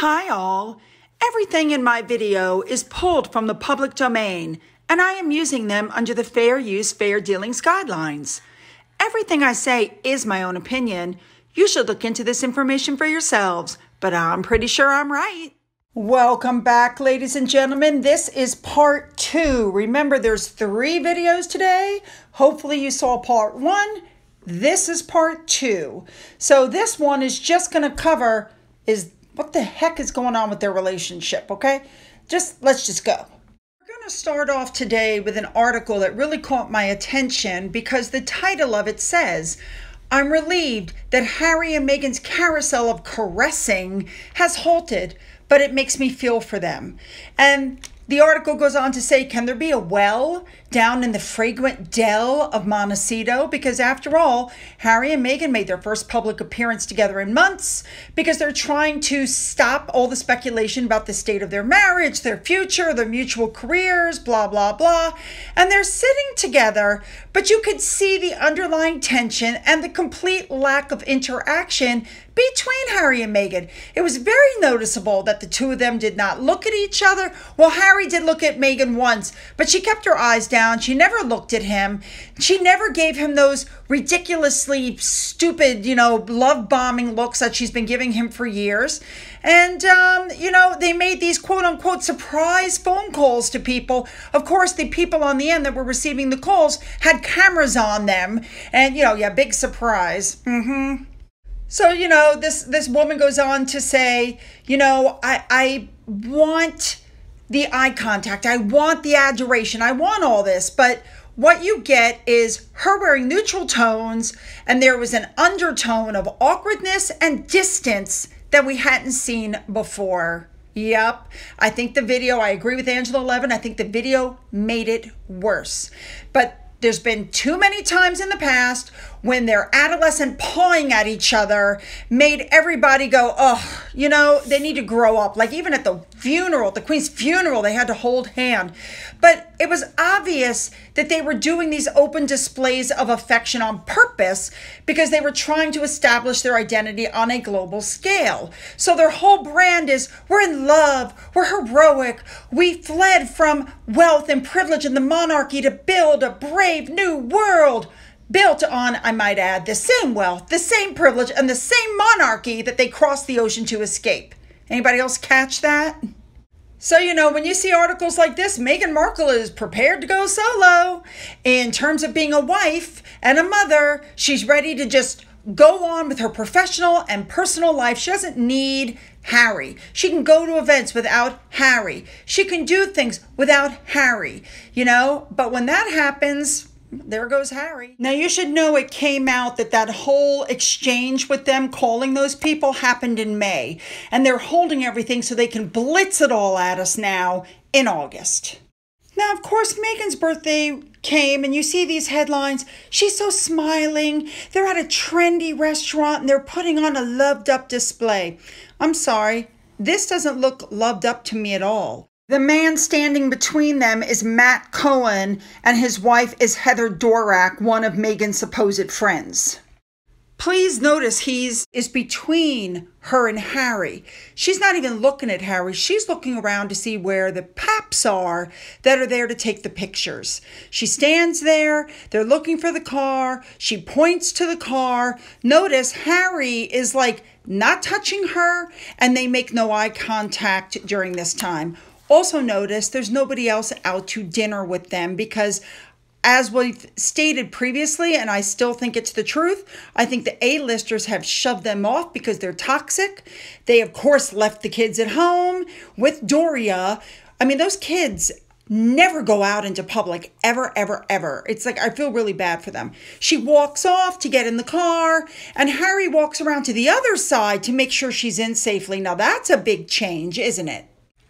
Hi all. Everything in my video is pulled from the public domain, and I am using them under the Fair Use, Fair Dealings guidelines. Everything I say is my own opinion. You should look into this information for yourselves, but I'm pretty sure I'm right. Welcome back, ladies and gentlemen. This is part 2. Remember, there's 3 videos today. Hopefully you saw part 1. This is part 2. So this one is just going to cover what the heck is going on with their relationship, okay? Let's just go. We're going to start off today with an article that really caught my attention because the title of it says, "I'm relieved that Harry and Meghan's carousel of caressing has halted, but it makes me feel for them." And the article goes on to say, can there be a well down in the fragrant dell of Montecito? Because after all, Harry and Meghan made their first public appearance together in months because they're trying to stop all the speculation about the state of their marriage, their future, their mutual careers, blah, blah, blah. And they're sitting together, but you could see the underlying tension and the complete lack of interaction between Harry and Meghan. It was very noticeable that the two of them did not look at each other. Well, Harry did look at Meghan once, but she kept her eyes down. She never looked at him. She never gave him those ridiculously stupid, love bombing looks that she's been giving him for years. And, they made these quote unquote surprise phone calls to people. Of course, the people on the end that were receiving the calls had cameras on them. And, big surprise. So, this woman goes on to say, I want the eye contact. I want the adoration. I want all this. But what you get is her wearing neutral tones, and there was an undertone of awkwardness and distance that we hadn't seen before. Yep. I agree with Angela Levin. I think the video made it worse. But there's been too many times in the past when their adolescent pawing at each other made everybody go, they need to grow up. Like even at the Queen's funeral, they had to hold hand. But it was obvious that they were doing these open displays of affection on purpose because they were trying to establish their identity on a global scale. So their whole brand is, we're in love, we're heroic, we fled from wealth and privilege and the monarchy to build a brave new world. Built on, I might add, the same wealth, the same privilege, and the same monarchy that they crossed the ocean to escape. Anybody else catch that? So, when you see articles like this, Meghan Markle is prepared to go solo. In terms of being a wife and a mother, she's ready to just go on with her professional and personal life. She doesn't need Harry. She can go to events without Harry. She can do things without Harry, But when that happens, there goes Harry. Now, you should know it came out that whole exchange with them calling those people happened in May. And they're holding everything so they can blitz it all at us now in August. Now, of course, Meghan's birthday came and you see these headlines. She's so smiling. They're at a trendy restaurant and they're putting on a loved up display. I'm sorry, this doesn't look loved up to me at all. The man standing between them is Matt Cohen, and his wife is Heather Dorak, one of Meghan's supposed friends. Please notice is between her and Harry. She's not even looking at Harry. She's looking around to see where the paps are that are there to take the pictures. She stands there. They're looking for the car. She points to the car. Notice Harry is not touching her, and they make no eye contact during this time. Also notice there's nobody else out to dinner with them because, as we've stated previously, and I still think it's the truth, I think the A-listers have shoved them off because they're toxic. They, of course, left the kids at home with Doria. I mean, those kids never go out into public, ever, ever, ever. It's I feel really bad for them. She walks off to get in the car, and Harry walks around to the other side to make sure she's in safely. Now, that's a big change, isn't it?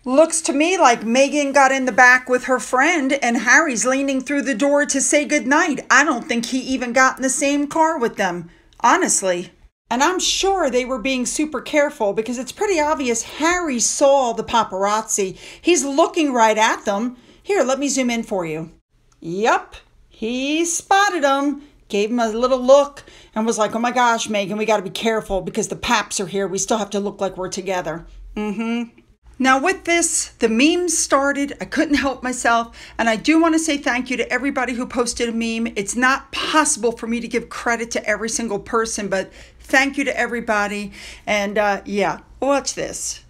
Looks to me like Meghan got in the back with her friend and Harry's leaning through the door to say goodnight. I don't think he even got in the same car with them, honestly. And I'm sure they were being super careful because it's pretty obvious Harry saw the paparazzi. He's looking right at them. Here, let me zoom in for you. Yep, he spotted them, gave him a little look and was like, oh my gosh, Meghan, we got to be careful because the paps are here. We still have to look like we're together. Now with this, the memes started. I couldn't help myself. And I do want to say thank you to everybody who posted a meme. It's not possible for me to give credit to every single person, but thank you to everybody. And yeah, watch this.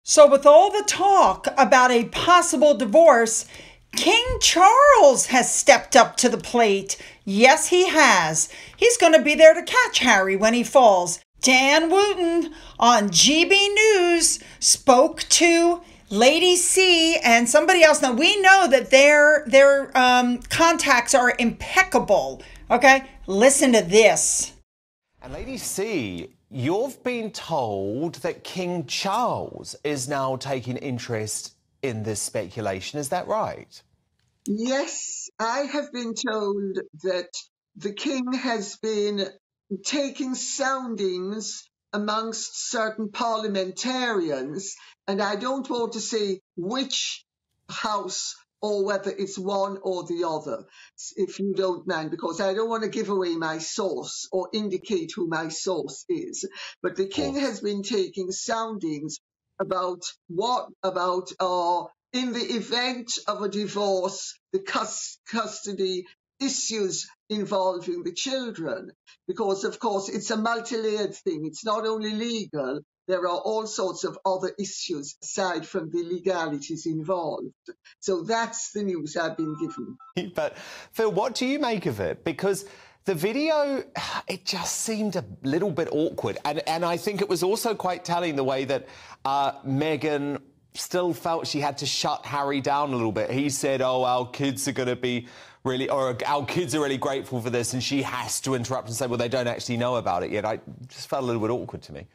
So with all the talk about a possible divorce, King Charles has stepped up to the plate. Yes, he has. He's going to be there to catch Harry when he falls. Dan Wooten on GB News spoke to Lady C and somebody else. Now, we know that their contacts are impeccable. Okay, listen to this. And Lady C, you've been told that King Charles is now taking interest in this speculation. Is that right? Yes, I have been told that the king has been taking soundings amongst certain parliamentarians, and I don't want to say which house or whether it's one or the other, if you don't mind, because I don't want to give away my source or indicate who my source is. But the king has been taking soundings about in the event of a divorce, the custody issues involving the children, because of course it's a multi-layered thing. It's not only legal, there are all sorts of other issues aside from the legalities involved. So that's the news I've been given. But Phil, what do you make of it? Because the video, it just seemed a little bit awkward. And I think it was also quite telling the way that Meghan still felt she had to shut Harry down a little bit. He said, oh, our kids are going to be really, or our kids are really grateful for this, and she has to interrupt and say, well, they don't actually know about it yet. I just felt a little bit awkward to me.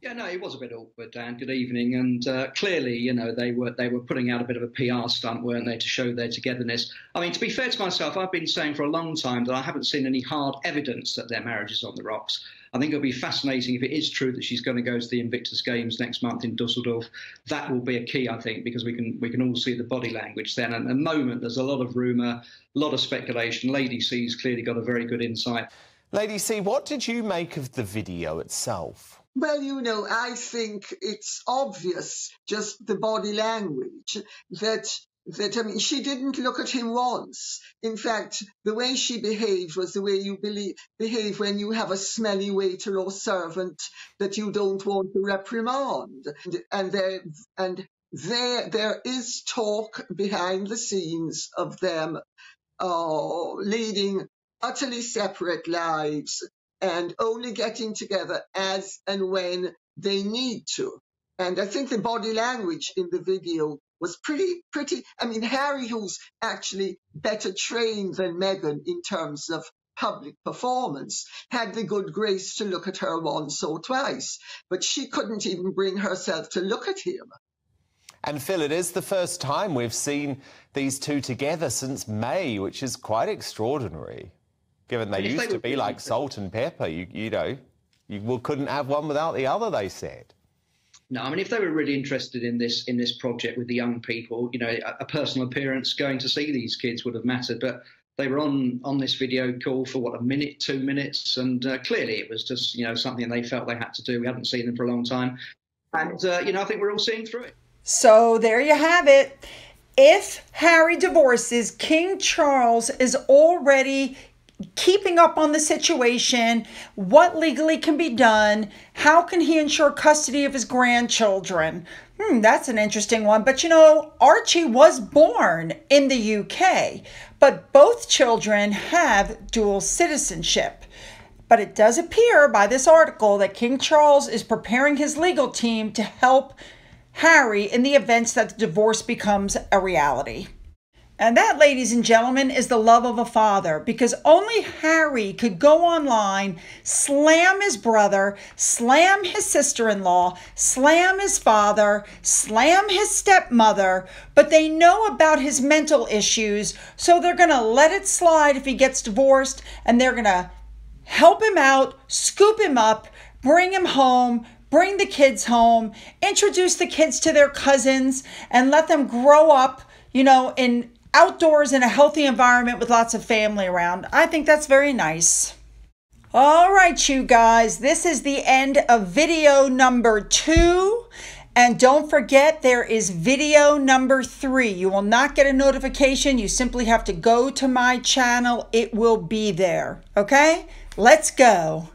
Yeah, no, it was a bit awkward, Dan. Good evening. And clearly, you know, they were putting out a bit of a PR stunt, weren't they, to show their togetherness. I mean, to be fair to myself, I've been saying for a long time that I haven't seen any hard evidence that their marriage is on the rocks. I think it'll be fascinating if it is true that she's going to go to the Invictus Games next month in Dusseldorf. That will be a key, I think, because we can all see the body language then. And at the moment, there's a lot of rumour, a lot of speculation. Lady C's clearly got a very good insight. Lady C, what did you make of the video itself? Well, you know, I think it's obvious, just the body language, that I mean, she didn't look at him once. In fact, the way she behaved was the way you behave when you have a smelly waiter or servant that you don't want to reprimand. And there is talk behind the scenes of them leading utterly separate lives and only getting together as and when they need to. And I think the body language in the video was pretty. I mean, Harry, who's actually better trained than Meghan in terms of public performance, had the good grace to look at her once or twice, but she couldn't even bring herself to look at him. And Phil, it is the first time we've seen these two together since May, which is quite extraordinary, given they used to be like salt and pepper. You know, you couldn't have one without the other, they said. No, I mean, if they were really interested in this project with the young people, you know, a personal appearance going to see these kids would have mattered. But they were on this video call for, what, a minute, 2 minutes? And clearly it was just, you know, something they felt they had to do. We hadn't seen them for a long time. And, you know, I think we're all seeing through it. So there you have it. If Harry divorces, King Charles is already keeping up on the situation, what legally can be done, how can he ensure custody of his grandchildren? That's an interesting one. But you know, Archie was born in the UK, but both children have dual citizenship. But it does appear by this article that King Charles is preparing his legal team to help Harry in the events that the divorce becomes a reality. And that, ladies and gentlemen, is the love of a father, because only Harry could go online, slam his brother, slam his sister-in-law, slam his father, slam his stepmother, but they know about his mental issues, so they're going to let it slide if he gets divorced, and they're going to help him out, scoop him up, bring him home, bring the kids home, introduce the kids to their cousins, and let them grow up, you know, in outdoors in a healthy environment with lots of family around. I think that's very nice. All right, you guys, this is the end of video number 2. And don't forget, there is video number 3. You will not get a notification. You simply have to go to my channel. It will be there. Okay? Let's go.